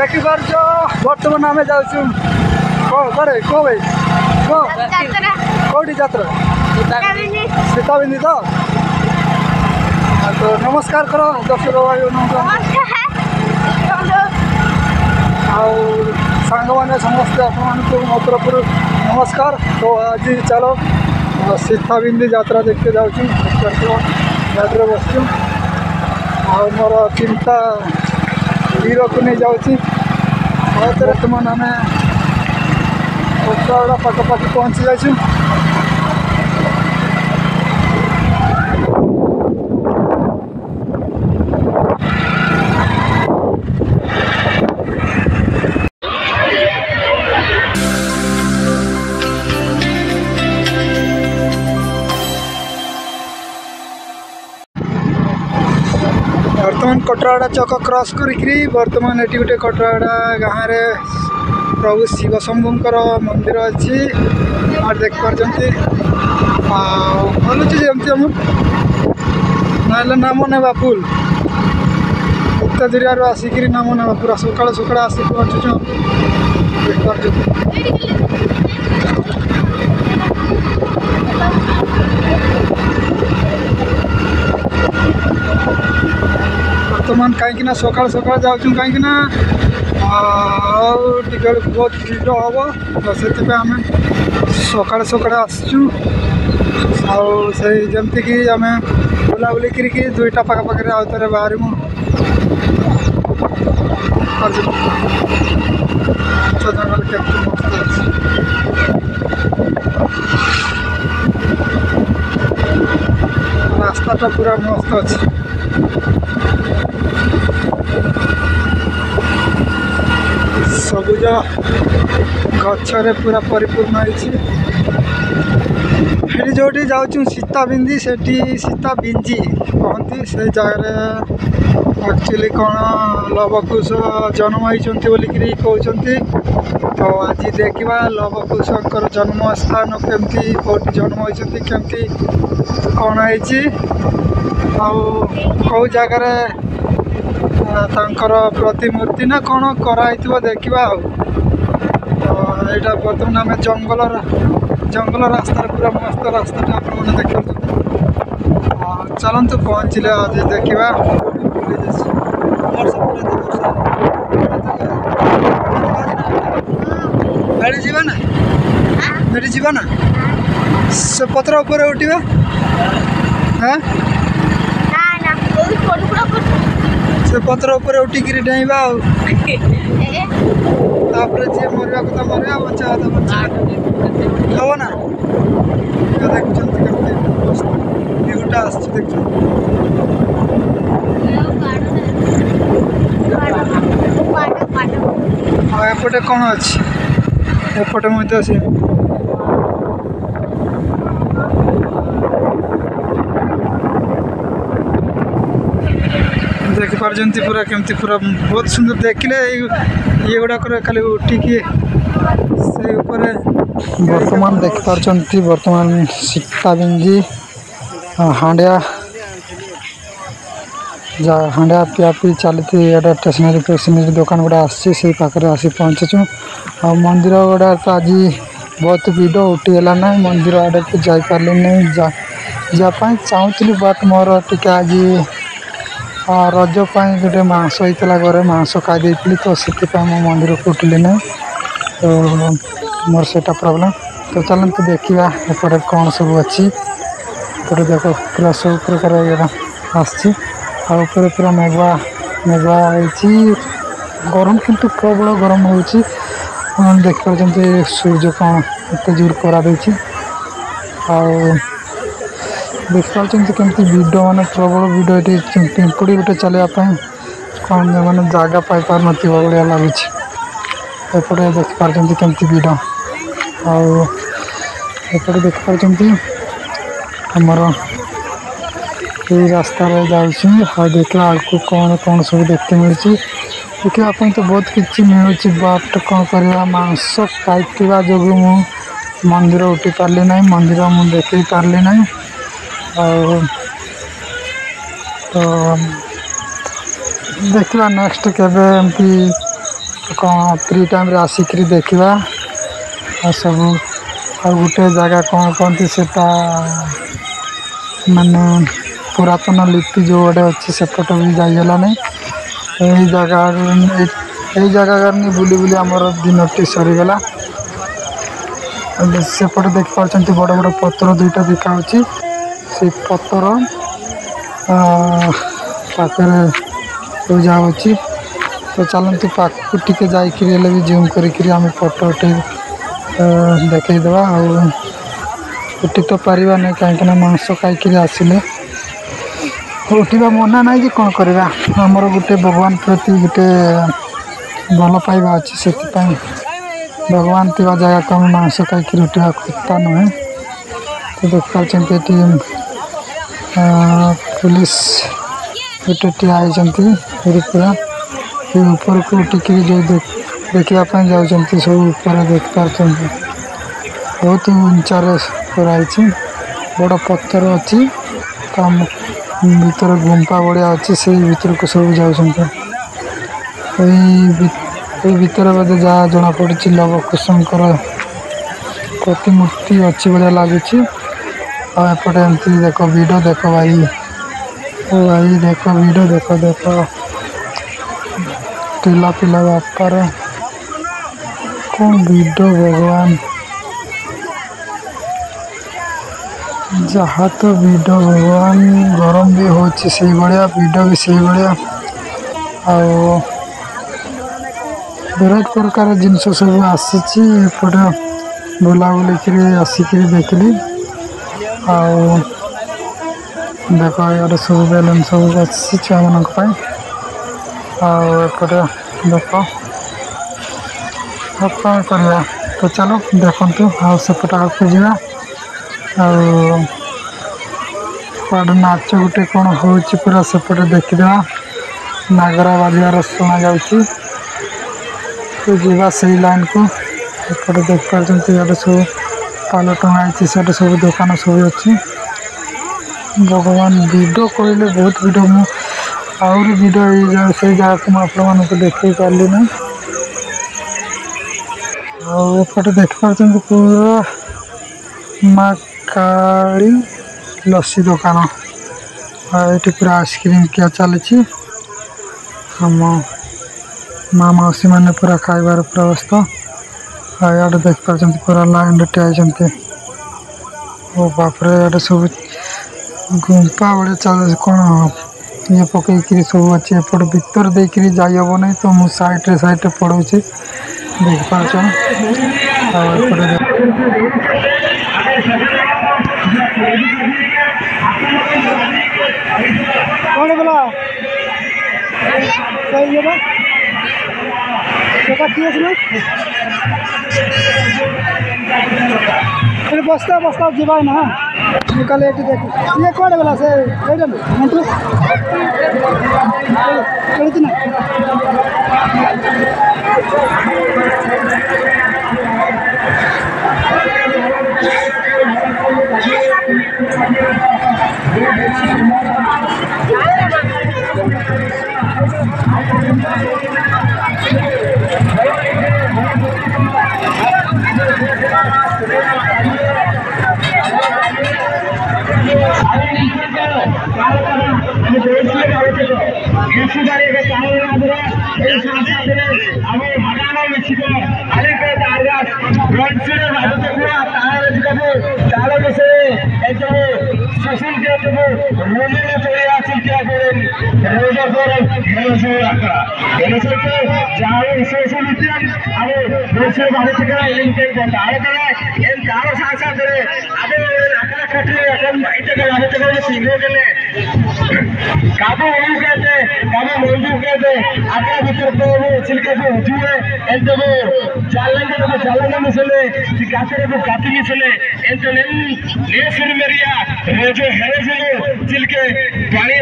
देखिपार बर्तमान आम जाऊँ कड़े कौ भाई कौटी जात्रा सीताबिंदी तो नमस्कार करो दर्शक भाई सांग मैंने समस्ते आपको मो तरफ नमस्कार। तो आज चलो सीताबिंदी यात्रा देखते जाऊँ गाड़ी बस मोर चिंता हीरो को नहीं जाऊँगी बर्तमान आम कोटरागड़ा पाखापाखि पहुँची जाइए। बर्तमान कोटरागड़ा चौक क्रॉस करी बर्तमान ये गोटे कोटरागड़ा गाँव में प्रभु शिव शंभुंकर मंदिर अच्छी और देख पार्टी भलुची जमी ना नाम नेबा पुल उत दूरिया आसिक नाम नेबा पूरा सका सका आस पहुँचु देख पार्टी बर्तमान कहीं सका सका जाऊँ कहीं टिकट बहुत भीड़ हम तो से आम सका सका आसचु जमती कि आम बुलाबुली कर दुईटा पाखापाखि आउ थे बाहर जंगल केमती मस्त अच्छे रास्ता पूरा मस्त अच्छे सबुज गचरे पूरा परिपूर्ण होती जो जाऊँ सीताबिंदी से सीताबिंजी कहती से जगह एक्चुअली कौन लवकुश जन्म होती कहते। तो आज देखा लवकुशंकर जन्म स्थान केमती कौटी जन्म होती केमती कौन हो जगार तांकर प्रतिमूर्ति ना कौन कराई देखा यहाँ बर्तमान आम जंगल रास्तार पूरा मस्त रास्ता आपने देख चलतु पहुँचले आज देखा गाड़ी जीवा ना गाड़ी जीवा ना से पत्र ऊपर उठा हाँ से पत्र ऊपर उठिकी डेइबा तापर जी मरवा कथा मरवा बचा कथा बचा हम ना देखते व्यूटा आस एपटे कौन अच्छे एपटे मत से देख पार्टी पूरा केमती पूरा बहुत सुंदर देखले ये गुड़ाक खाली उठिकी से बर्तमान देख पार्टी बर्तमान सीताबिंदी हांडिया हांडिया पियापी चलती स्टेशनरी दुकान गुड़ा आसी पाखे आसी पहुँचु आ मंदिर गुड़ा तो आज बहुत भीड़ उठीगला ना मंदिर आड़े को जापार नहीं जापाई चाहूली बट मोर टी आज रजपाई गोटे मांस होता घरे मांस खाई तो से मंदिर को उठिली ना तो मोर से प्रॉब्लम। तो चलते देखा एपटे कौन सब अच्छी एपटे देख पूरा सब प्रकार आसपर पूरा मेघुआ मेघुआ गरम किंतु प्रबल गरम हो देख पार्टी सूर्य कौन एत जोर करा देख पार्टी केमती भिड माने प्रबल भिड ये पिंपुड़ी गोटे चलवाई कौन मैंने जगह पाई पार न भाया लगुच एपटे देख पार्टी केमती भिड आपटे देख पार्टी आमर ये रास्ता जाऊँ देखा आगे कौन कौन सब देखते मिली देखापी तो बहुत किसी मिलूँ बट कौन कर मांस खाइवा जो मु मंदिर उठी पार्ली ना मंदिर मुझे देख पार्ली ना तो देखा नेक्स्ट केवे एमती कौन फ्री टाइम रे आसिक देखा सब गोटे जगह कौन कहती से माने पुरातन लिपि जो गोटे अच्छी सेपट भी जाइगला नहीं यही जगह नहीं बुली बुली आमर दिन टी सरीगला सेपटे देखिए बड़ बड़ पत्र दुईटा बिका से पतर पाखे पूजा अच्छी तो चलते पाक टिके जाइए भी जूम करी आम फोटो उठे देखईदे उठी तो पारिबा नहीं कहीं मांस खाई आसिले उठा मना ना कि कौन करवा आमर गोटे भगवान प्रति गोटे भल पाइबा अच्छी से भगवान थी जगह को आम मांस खाई उठा कथा नुहे तो देख पार्टी पुलिस गोटे ठिया पूरा ऊपर को उठिक जो देखापी जाऊँच सब ऊपर देख पार्टी बहुत उंचारे कराई बड़ पत्थर अच्छी भीतर गुंपा बढ़िया अच्छी से भीतर को सब जाऊँ भीतर बोधे जहाँ जना पड़ी लव कुशंकर प्रतिमूर्ति अच्छी बढ़िया लगुच एपटे एमती देख वीडियो देख भाई ओ भाई देख वीडियो देख टिला पिला बापार कौन वीडियो भगवान जहाँ तो वीडियो भगवान गरम भी होची से भाया वीडियो भी से भाया बहुत प्रकार जिनस सब आसीपटे बुलाबुली आसिक देखली देख ये सब बेलून सब आसी छुआ मानपे देख कौन करवा तो चलो देखु आसपटे आगे जा नाच गोटे कौन हो पूरा सेपटे देखीदे नागरा बाजार शुणा जा जीवा से लाइन को एपटे देख पारे सब पाल टंगाई से सब दुकान सब अच्छी भगवान वीडियो कहले बहुत वीडियो मुझे वीडियो से जगह को मुझे देखे पार्ली ना आउटे देख पार्टी पूरा माँ काली लस्सी दुकान ये पूरा आइसक्रीम क्या चली आम माँ मौसी मैंने पूरा खाइबार पूरा व्यस्त ये देख पार्टी पूरा लाइन ठिया ओ बापरे ये सब गुंपा बड़े चल कौन ये पकईकि सब अच्छे एपट भीतर देकर जाइब नहीं तो मुझे साइड पड़ोे देख पार्छ कौन बोला बस्ता बस्ता जीवा ना निकल देख ये कौन गला से काबू कहते काबू मंजू कहते आगे भीतर छिलके को उठिए जालन मिसले गाछरे को काटी मिसले मेरिया रोजे हेरे छिलके पानी